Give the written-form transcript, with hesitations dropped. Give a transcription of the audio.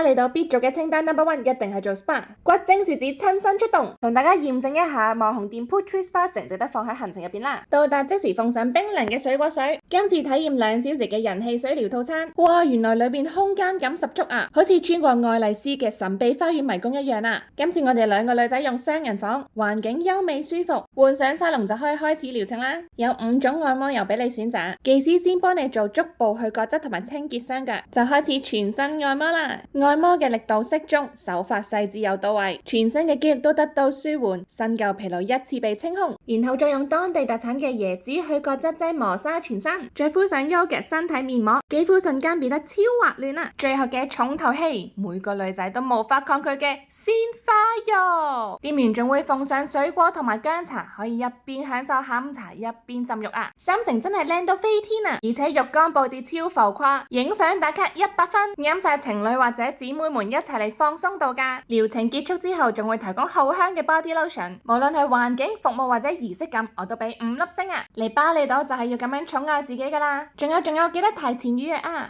巴厘島必做嘅清單 No.1 一定係做 SPA， 骨精樹子親身出動，同大家驗證一下網紅店 Putri Spa 值唔值得放喺行程入邊啦。到達即時奉上冰涼嘅水果水，今次體驗2小時嘅人氣水療套餐，哇！原來裏邊空間感十足啊，好似穿過愛麗絲嘅神秘花園迷宮一樣啊。今次我哋2個女仔用雙人房，環境優美舒服，換上沙龍就可以開始療程啦。有5種按摩油俾你選擇，技師先幫你做足部去角質同埋清潔雙腳，就開始全身按摩啦。按摩嘅力度適中，手法細緻又到位，全身嘅肌肉都得到舒緩，新舊疲勞一次被清空。然後再用當地特產嘅椰子去角質劑磨砂全身，再敷上 Yogurt 身體面膜，肌膚瞬間變得超滑嫩啊！最後嘅重頭戲，每個女仔都無法抗拒嘅鮮花浴，店員仲會奉上水果同埋薑茶，可以一邊享受下午茶一邊浸浴啊！心情真係靚到飛天啊！而且浴缸布置超浮誇，影相打卡100分，啱晒情侶或者姊妹們一齊嚟放鬆度假。療程結束之後，仲會提供好香嘅 body lotion， 無論係環境、服務或者儀式感，我都俾5粒星啊！嚟巴厘島就係要咁樣寵愛自己噶啦！仲有，記得提前預約啊！